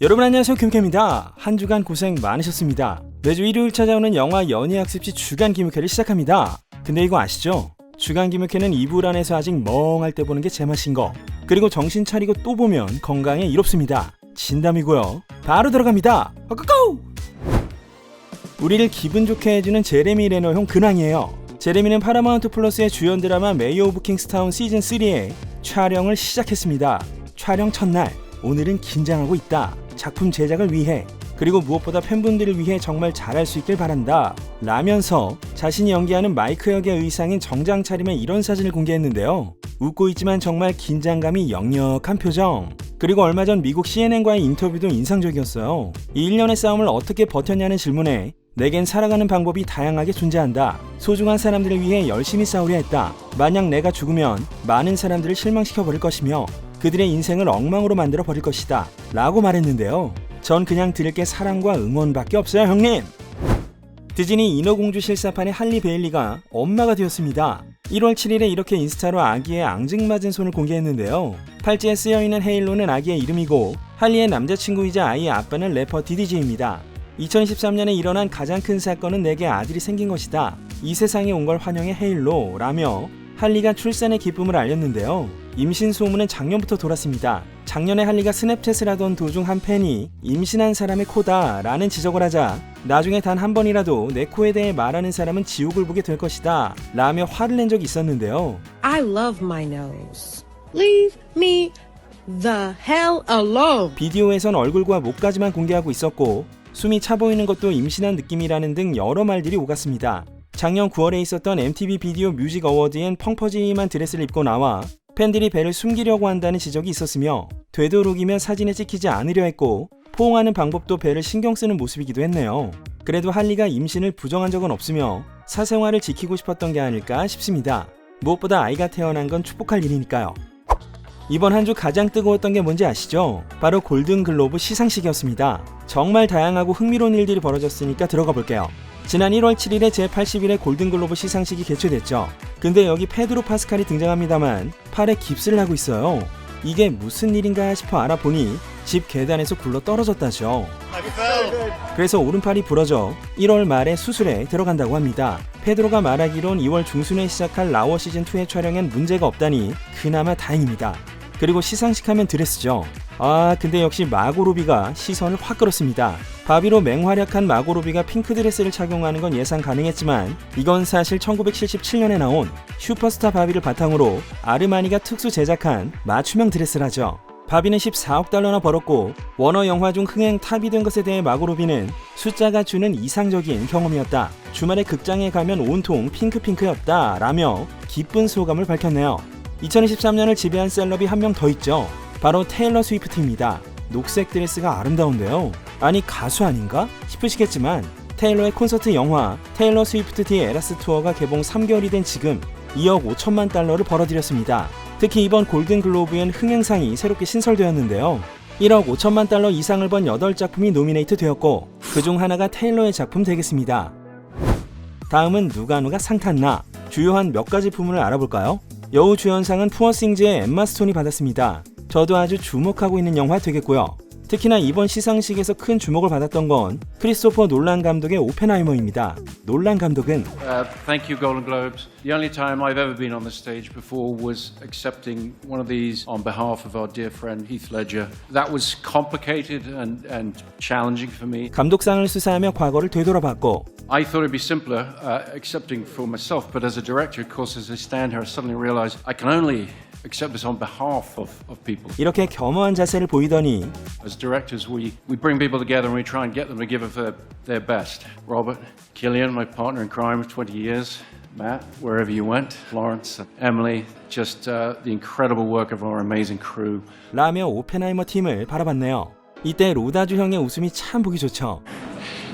여러분 안녕하세요, 김캠입니다. 한 주간 고생 많으셨습니다. 매주 일요일 찾아오는 영화 연예학습지 주간 기무캐를 시작합니다. 근데 이거 아시죠? 주간 기무캐는 이불 안에서 아직 멍할 때 보는 게 제맛인 거, 그리고 정신 차리고 또 보면 건강에 이롭습니다. 진담이고요. 바로 들어갑니다. 고고! 우리를 기분 좋게 해주는 제레미 레너형 근황이에요. 제레미는 파라마운트 플러스의 주연 드라마 메이어 오브 킹스타운 시즌3의 촬영을 시작했습니다. 촬영 첫날, 오늘은 긴장하고 있다. 작품 제작을 위해, 그리고 무엇보다 팬분들을 위해 정말 잘할 수 있길 바란다 라면서 자신이 연기하는 마이크 역의 의상인 정장 차림의 이런 사진을 공개했는데요. 웃고 있지만 정말 긴장감이 역력한 표정. 그리고 얼마 전 미국 CNN과의 인터뷰도 인상적이었어요. 이 1년의 싸움을 어떻게 버텼냐는 질문에 내겐 살아가는 방법이 다양하게 존재한다. 소중한 사람들을 위해 열심히 싸우려 했다. 만약 내가 죽으면 많은 사람들을 실망시켜버릴 것이며 그들의 인생을 엉망으로 만들어 버릴 것이다 라고 말했는데요. 전 그냥 드릴 게 사랑과 응원밖에 없어요, 형님. 디즈니 인어공주 실사판의 할리 베일리가 엄마가 되었습니다. 1월 7일에 이렇게 인스타로 아기의 앙증맞은 손을 공개했는데요. 팔찌에 쓰여있는 헤일로는 아기의 이름이고, 할리의 남자친구이자 아이의 아빠는 래퍼 DDG입니다. 2023년에 일어난 가장 큰 사건은 내게 아들이 생긴 것이다. 이 세상에 온 걸 환영해 헤일로 라며 할리가 출산의 기쁨을 알렸는데요. 임신 소문은 작년부터 돌았습니다. 작년에 할리가 스냅챗을 하던 도중 한 팬이 임신한 사람의 코다 라는 지적을 하자, 나중에 단 한 번이라도 내 코에 대해 말하는 사람은 지옥을 보게 될 것이다 라며 화를 낸 적이 있었는데요. I love my nose. Leave me the hell alone. 비디오에선 얼굴과 목까지만 공개하고 있었고, 숨이 차 보이는 것도 임신한 느낌이라는 등 여러 말들이 오갔습니다. 작년 9월에 있었던 MTV 비디오 뮤직 어워드엔 펑퍼짐한 드레스를 입고 나와 팬들이 배를 숨기려고 한다는 지적이 있었으며, 되도록이면 사진에 찍히지 않으려 했고 포옹하는 방법도 배를 신경 쓰는 모습이기도 했네요. 그래도 할리가 임신을 부정한 적은 없으며 사생활을 지키고 싶었던 게 아닐까 싶습니다. 무엇보다 아이가 태어난 건 축복할 일이니까요. 이번 한 주 가장 뜨거웠던 게 뭔지 아시죠? 바로 골든글로브 시상식이었습니다. 정말 다양하고 흥미로운 일들이 벌어졌으니까 들어가 볼게요. 지난 1월 7일에 제81회 골든글로브 시상식이 개최됐죠. 근데 여기 페드로 파스칼이 등장합니다만 팔에 깁스를 하고 있어요. 이게 무슨 일인가 싶어 알아보니 집 계단에서 굴러 떨어졌다죠. 그래서 오른팔이 부러져 1월 말에 수술에 들어간다고 합니다. 페드로가 말하기론 2월 중순에 시작할 라워 시즌2의 촬영엔 문제가 없다니 그나마 다행입니다. 그리고 시상식 하면 드레스죠. 근데 역시 마고로비가 시선을 확 끌었습니다. 바비로 맹활약한 마고로비가 핑크 드레스를 착용하는 건 예상 가능했지만, 이건 사실 1977년에 나온 슈퍼스타 바비를 바탕으로 아르마니가 특수 제작한 맞춤형 드레스라죠. 바비는 14억 달러나 벌었고, 워너 영화 중 흥행 탑이 된 것에 대해 마고로비는 숫자가 주는 이상적인 경험이었다. 주말에 극장에 가면 온통 핑크였다 라며 기쁜 소감을 밝혔네요. 2023년을 지배한 셀럽이 한 명 더 있죠. 바로 테일러 스위프트입니다. 녹색 드레스가 아름다운데요. 아니 가수 아닌가? 싶으시겠지만 테일러의 콘서트 영화 테일러 스위프트 디 에라스 투어가 개봉 3개월이 된 지금 2억 5천만 달러를 벌어들였습니다. 특히 이번 골든글로브엔 흥행상이 새롭게 신설되었는데요. 1억 5천만 달러 이상을 번 8작품이 노미네이트 되었고, 그중 하나가 테일러의 작품 되겠습니다. 다음은 누가 상 탔나? 주요한 몇 가지 부문을 알아볼까요? 여우 주연상은 푸어싱즈의 엠마 스톤이 받았습니다. 저도 아주 주목하고 있는 영화 되겠고요. 특히나 이번 시상식에서 큰 주목을 받았던 건 크리스토퍼 놀란 감독의 오펜하이머입니다. 놀란 감독은 Thank you, Golden Globes. The only time I've ever been on the stage before was accepting one of these on behalf of our dear friend Heath Ledger. That was complicated and challenging for me. 감독상을 수사하며 과거를 되돌아봤고, I thought it'd be simpler accepting for myself, but as a director, of course, as I stand here, I suddenly realize I can only accept this on behalf of people. 이렇게 겸허한 자세를 보이더니 As directors, we bring people together and we try and get them to give of their best. Robert, Killian, my partner in crime of 20 years, Matt, wherever you went, Florence, Emily, just the incredible work of our amazing crew. 라며 오펜하이머 팀을 바라봤네요. 이때 로다주 형의 웃음이 참 보기 좋죠.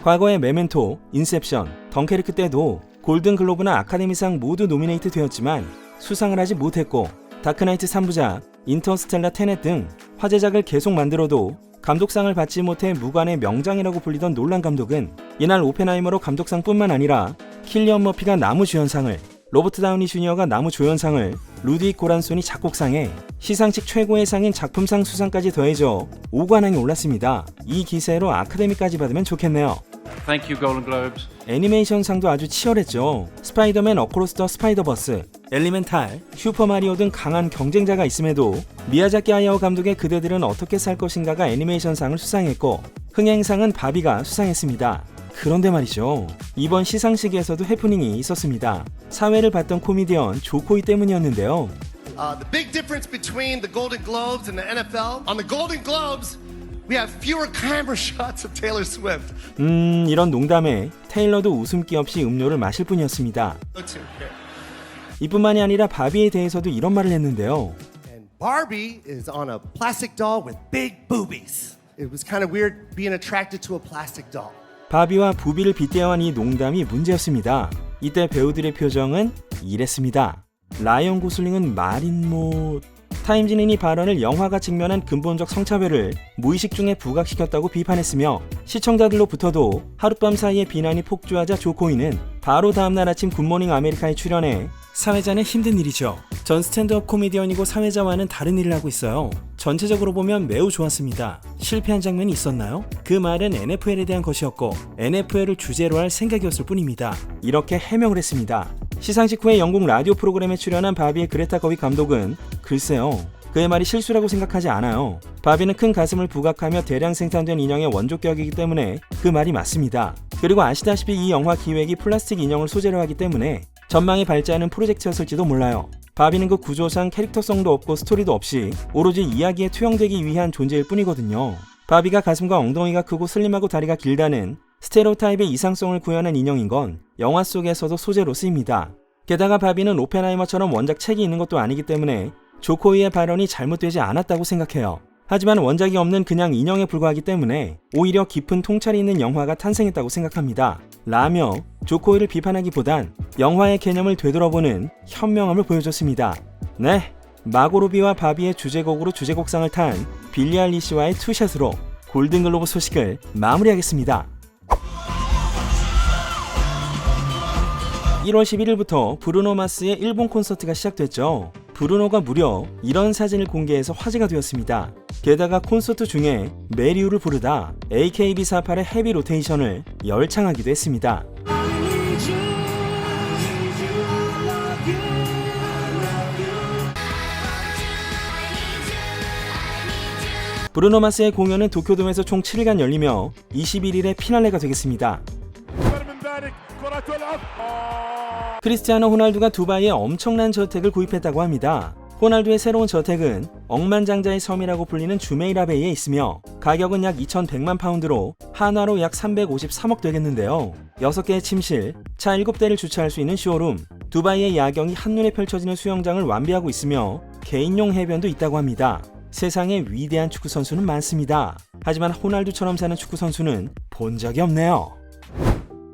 과거의 메멘토, 인셉션, 덩케르크 때도 골든글로브나 아카데미상 모두 노미네이트 되었지만 수상을 하지 못했고, 다크나이트 3부작, 인터스텔라 테넷 등 화제작을 계속 만들어도 감독상을 받지 못해 무관의 명장이라고 불리던 놀란 감독은 이날 오펜하이머로 감독상뿐만 아니라 킬리언 머피가 나무 주연상을, 로버트 다우니 주니어가 나무 조연상을, 루드윅 고란손이 작곡상에 시상식 최고의 상인 작품상 수상까지 더해져 5관왕에 올랐습니다. 이 기세로 아카데미까지 받으면 좋겠네요. Thank you, Golden Globes. 애니메이션상도 아주 치열했죠. 스파이더맨 어크로스 더 스파이더버스, 엘리멘탈, 슈퍼마리오 등 강한 경쟁자가 있음에도 미야자키 하야오 감독의 그대들은 어떻게 살 것인가가 애니메이션상을 수상했고 흥행상은 바비가 수상했습니다. 그런데 말이죠. 이번 시상식에서도 해프닝이 있었습니다. 사회를 봤던 코미디언 조코이 때문이었는데요. The big difference between the Golden Globes and the NFL, on the Golden Globes, we have fewer camera shots of Taylor Swift. 이런 농담에 테일러도 웃음기 없이 음료를 마실 뿐이었습니다. 이뿐만이 아니라 바비에 대해서도 이런 말을 했는데요. And Barbie is on a plastic doll with big boobies. It was kind of weird being attracted to a plastic doll. 바비와 부비를 빗대어한 이 농담이 문제였습니다. 이때 배우들의 표정은 이랬습니다. 라이언 고슬링은 마린 못... 타임지는 이 발언을 영화가 직면한 근본적 성차별을 무의식 중에 부각시켰다고 비판했으며 시청자들로부터도 하룻밤 사이에 비난이 폭주하자 조코이는 바로 다음날 아침 굿모닝 아메리카에 출연해 사회자는 힘든 일이죠. 전 스탠드업 코미디언이고 사회자와는 다른 일을 하고 있어요. 전체적으로 보면 매우 좋았습니다. 실패한 장면이 있었나요? 그 말은 NFL에 대한 것이었고 NFL을 주제로 할 생각이었을 뿐입니다. 이렇게 해명을 했습니다. 시상식 후에 영국 라디오 프로그램에 출연한 바비의 그레타 거윅 감독은 글쎄요. 그의 말이 실수라고 생각하지 않아요. 바비는 큰 가슴을 부각하며 대량 생산된 인형의 원조격이기 때문에 그 말이 맞습니다. 그리고 아시다시피 이 영화 기획이 플라스틱 인형을 소재로 하기 때문에 전망이 밝지 않은 프로젝트였을지도 몰라요. 바비는 그 구조상 캐릭터성도 없고 스토리도 없이 오로지 이야기에 투영되기 위한 존재일 뿐이거든요. 바비가 가슴과 엉덩이가 크고 슬림하고 다리가 길다는 스테레오타입의 이상성을 구현한 인형인 건 영화 속에서도 소재로 쓰입니다. 게다가 바비는 오펜하이머처럼 원작 책이 있는 것도 아니기 때문에 조코이의 발언이 잘못되지 않았다고 생각해요. 하지만 원작이 없는 그냥 인형에 불과하기 때문에 오히려 깊은 통찰이 있는 영화가 탄생했다고 생각합니다. 라며 조코이를 비판하기보단 영화의 개념을 되돌아보는 현명함을 보여줬습니다. 네, 마고로비와 바비의 주제곡으로 주제곡상을 탄 빌리 아일리시와의 투샷으로 골든글로브 소식을 마무리하겠습니다. 1월 11일부터 브루노 마스의 일본 콘서트가 시작됐죠. 브루노가 무려 이런 사진을 공개해서 화제가 되었습니다. 게다가 콘서트 중에 메리우를 부르다 AKB48의 헤비 로테이션을 열창하기도 했습니다. 브루노 마스의 공연은 도쿄돔에서 총 7일간 열리며 21일에 피날레가 되겠습니다. 크리스티아노 호날두가 두바이에 엄청난 저택을 구입했다고 합니다. 호날두의 새로운 저택은 억만장자의 섬이라고 불리는 주메이라베이에 있으며 가격은 약 2,100만 파운드로 한화로 약 353억 되겠는데요. 6개의 침실, 차 7대를 주차할 수 있는 쇼룸, 두바이의 야경이 한눈에 펼쳐지는 수영장을 완비하고 있으며 개인용 해변도 있다고 합니다. 세상에 위대한 축구선수는 많습니다. 하지만 호날두처럼 사는 축구선수는 본 적이 없네요.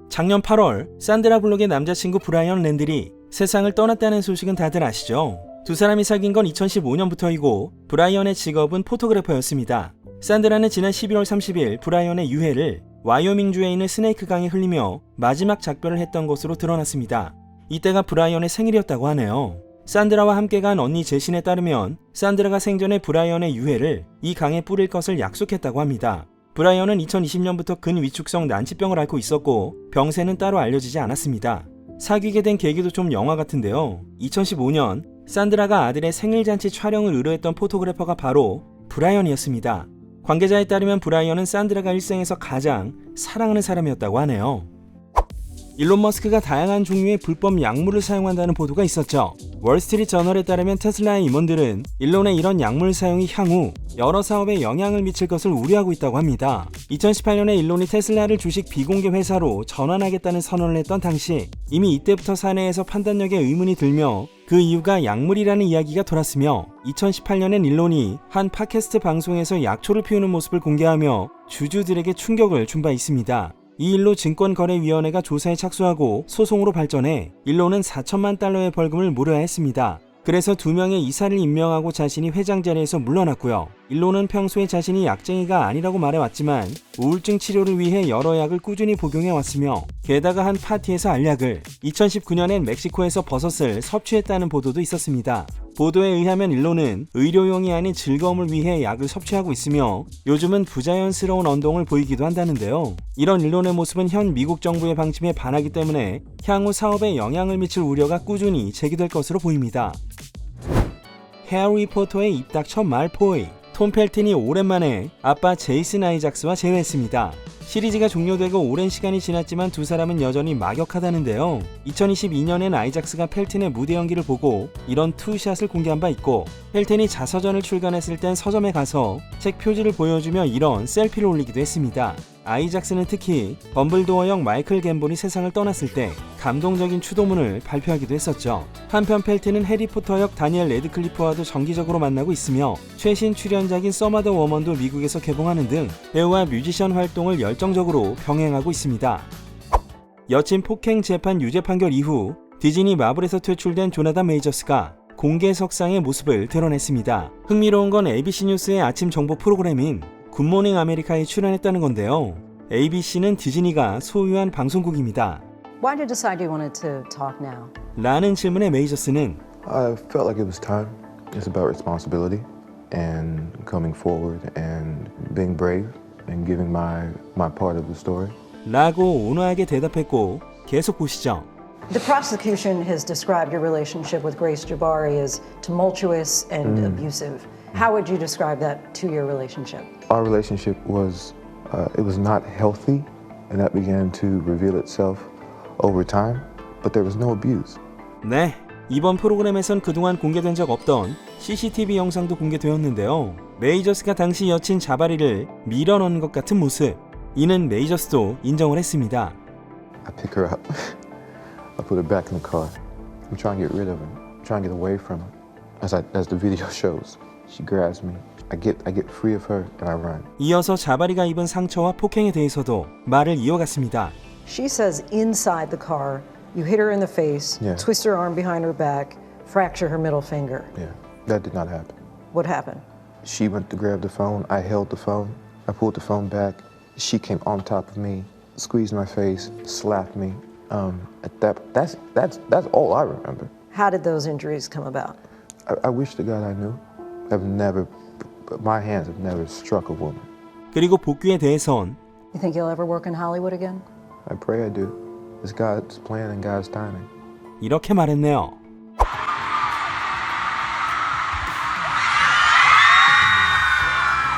작년 8월 산드라 블록의 남자친구 브라이언 랜들이 세상을 떠났다는 소식은 다들 아시죠? 두 사람이 사귄 건 2015년부터이고 브라이언의 직업은 포토그래퍼였습니다. 산드라는 지난 12월 30일 브라이언의 유해를 와이오밍주에 있는 스네이크 강에 흘리며 마지막 작별을 했던 것으로 드러났습니다. 이때가 브라이언의 생일이었다고 하네요. 산드라와 함께 간 언니 제신에 따르면 산드라가 생전에 브라이언의 유해를 이 강에 뿌릴 것을 약속했다고 합니다. 브라이언은 2020년부터 근위축성 난치병을 앓고 있었고 병세는 따로 알려지지 않았습니다. 사귀게 된 계기도 좀 영화 같은데요. 2015년 산드라가 아들의 생일잔치 촬영을 의뢰했던 포토그래퍼가 바로 브라이언이었습니다. 관계자에 따르면 브라이언은 산드라가 일생에서 가장 사랑하는 사람이었다고 하네요. 일론 머스크가 다양한 종류의 불법 약물을 사용한다는 보도가 있었죠. 월스트리트 저널에 따르면 테슬라의 임원들은 일론의 이런 약물 사용이 향후 여러 사업에 영향을 미칠 것을 우려하고 있다고 합니다. 2018년에 일론이 테슬라를 주식 비공개 회사로 전환하겠다는 선언을 했던 당시 이미 이때부터 사내에서 판단력에 의문이 들며 그 이유가 약물이라는 이야기가 돌았으며 2018년엔 일론이 한 팟캐스트 방송에서 약초를 피우는 모습을 공개하며 주주들에게 충격을 준 바 있습니다. 이 일로 증권거래위원회가 조사에 착수하고 소송으로 발전해 일론은 4천만 달러의 벌금을 물어야 했습니다. 그래서 2명의 이사를 임명하고 자신이 회장 자리에서 물러났고요. 일론은 평소에 자신이 약쟁이가 아니라고 말해왔지만 우울증 치료를 위해 여러 약을 꾸준히 복용해왔으며 게다가 한 파티에서 알약을 2019년엔 멕시코에서 버섯을 섭취했다는 보도도 있었습니다. 보도에 의하면 일론은 의료용이 아닌 즐거움을 위해 약을 섭취하고 있으며 요즘은 부자연스러운 언동을 보이기도 한다는데요. 이런 일론의 모습은 현 미국 정부의 방침에 반하기 때문에 향후 사업에 영향을 미칠 우려가 꾸준히 제기될 것으로 보입니다. 해리포터의 입닥 첫 말포이. 톰 펠튼이 오랜만에 아빠 제이슨 아이작스와 재회했습니다. 시리즈가 종료되고 오랜 시간이 지났지만 두 사람은 여전히 막역하다는데요. 2022년엔 아이작스가 펠튼의 무대 연기를 보고 이런 투샷을 공개한 바 있고, 펠튼이 자서전을 출간했을 땐 서점에 가서 책 표지를 보여주며 이런 셀피를 올리기도 했습니다. 아이작스는 특히 덤블도어형 마이클 갬본이 세상을 떠났을 때 감동적인 추도문을 발표하기도 했었죠. 한편 펠튼은 해리포터역 다니엘 레드클리프와도 정기적으로 만나고 있으며 최신 출연작인 서머 더 워먼도 미국에서 개봉하는 등 배우와 뮤지션 활동을 열정적으로 병행하고 있습니다. 여친 폭행 재판 유죄 판결 이후 디즈니 마블에서 퇴출된 조나단 메이저스가 공개석상의 모습을 드러냈습니다. 흥미로운 건 ABC 뉴스의 아침 정보 프로그램인 굿모닝 아메리카에 출연했다는 건데요. ABC는 디즈니가 소유한 방송국입니다. Why did you decide you wanted to talk now? 라는 질문에 메이저스는 I felt like it was time. It's about responsibility and coming forward and being brave and giving my part of the story. 라고 온화하게 대답했고, 계속 보시죠. The prosecution has described your relationship with Grace Jabari as tumultuous and abusive. How would you describe that to your relationship? Our relationship was, it was not healthy, and that began to reveal itself over time, but there was no abuse. 네, 이번 프로그램에선 그동안 공개된 적 없던 CCTV 영상도 공개되었는데요. 메이저스가 당시 여친 자바리를 밀어넣은 것 같은 모습. 이는 메이저스도 인정을 했습니다. I pick her up. I put her back in the car. I'm trying to get rid of her. I'm trying to get away from her. As the video shows, she grabs me. I get free of her and I run. 이어서 자바리가 입은 상처와 폭행에 대해서도 말을 이어갔습니다. She says inside the car, you hit her in the face, Yeah. twist her arm behind her back, fracture her middle finger. Yeah, that did not happen. What happened? She went to grab the phone. I held the phone. I pulled the phone back. She came on top of me, squeezed my face, slapped me. That's all I remember. How did those injuries come about? I wish to God I knew. My hands have never struck a woman. 그리고 복귀에 대해선 You think you'll ever work in Hollywood again? I pray I do. It's God's plan and God's timing. 이렇게 말했네요.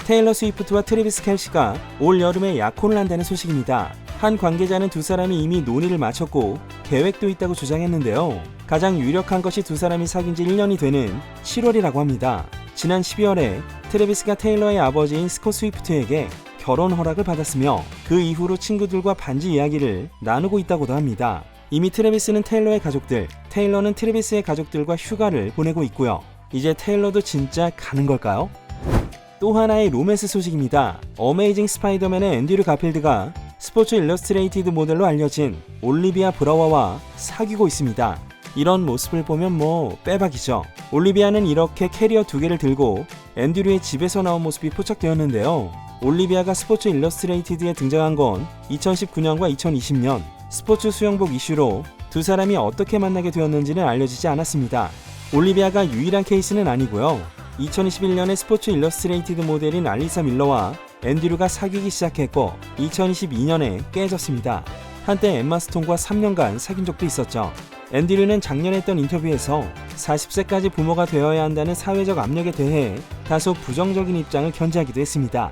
테일러 스위프트와 트래비스 켈시가 올 여름에 약혼을 한다는 소식입니다. 한 관계자는 두 사람이 이미 논의를 마쳤고 계획도 있다고 주장했는데요. 가장 유력한 것이 두 사람이 사귄 지 1년이 되는 7월이라고 합니다. 지난 12월에 트래비스가 테일러의 아버지인 스콧 스위프트에게 결혼 허락을 받았으며 그 이후로 친구들과 반지 이야기를 나누고 있다고도 합니다. 이미 트래비스는 테일러의 가족들, 테일러는 트래비스의 가족들과 휴가를 보내고 있고요. 이제 테일러도 진짜 가는 걸까요? 또 하나의 로맨스 소식입니다. 어메이징 스파이더맨의 앤드류 가필드가 스포츠 일러스트레이티드 모델로 알려진 올리비아 브라워와 사귀고 있습니다. 이런 모습을 보면 뭐 빼박이죠. 올리비아는 이렇게 캐리어 2개를 들고 앤드류의 집에서 나온 모습이 포착되었는데요. 올리비아가 스포츠 일러스트레이티드에 등장한 건 2019년과 2020년 스포츠 수영복 이슈로 두 사람이 어떻게 만나게 되었는지는 알려지지 않았습니다. 올리비아가 유일한 케이스는 아니고요. 2021년에 스포츠 일러스트레이티드 모델인 알리사 밀러와 앤드류가 사귀기 시작했고 2022년에 깨졌습니다. 한때 엠마 스톤과 3년간 사귄 적도 있었죠. 앤드류는 작년에 했던 인터뷰에서 40세까지 부모가 되어야 한다는 사회적 압력에 대해 다소 부정적인 입장을 견지하기도 했습니다.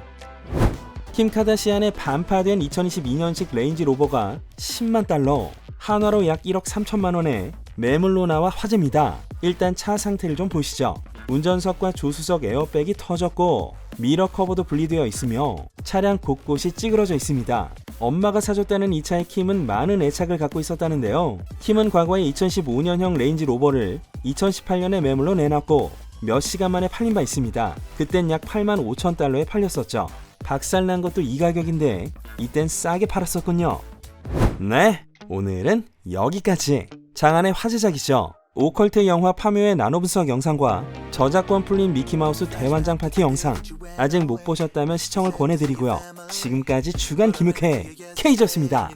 킴 카다시안의 반파된 2022년식 레인지 로버가 10만 달러, 한화로 약 1억 3천만 원에 매물로 나와 화제입니다. 일단 차 상태를 좀 보시죠. 운전석과 조수석 에어백이 터졌고 미러 커버도 분리되어 있으며 차량 곳곳이 찌그러져 있습니다. 엄마가 사줬다는 이 차의 킴은 많은 애착을 갖고 있었다는데요. 킴은 과거에 2015년형 레인지 로버를 2018년에 매물로 내놨고 몇 시간 만에 팔린 바 있습니다. 그땐 약 8만 5천 달러에 팔렸었죠. 박살난 것도 이 가격인데 이땐 싸게 팔았었군요. 네, 오늘은 여기까지. 장안의 화제작이죠. 오컬트 영화 파묘의 나노 분석 영상과 저작권 풀린 미키마우스 대환장 파티 영상 아직 못 보셨다면 시청을 권해드리고요. 지금까지 주간 김육회 K였습니다.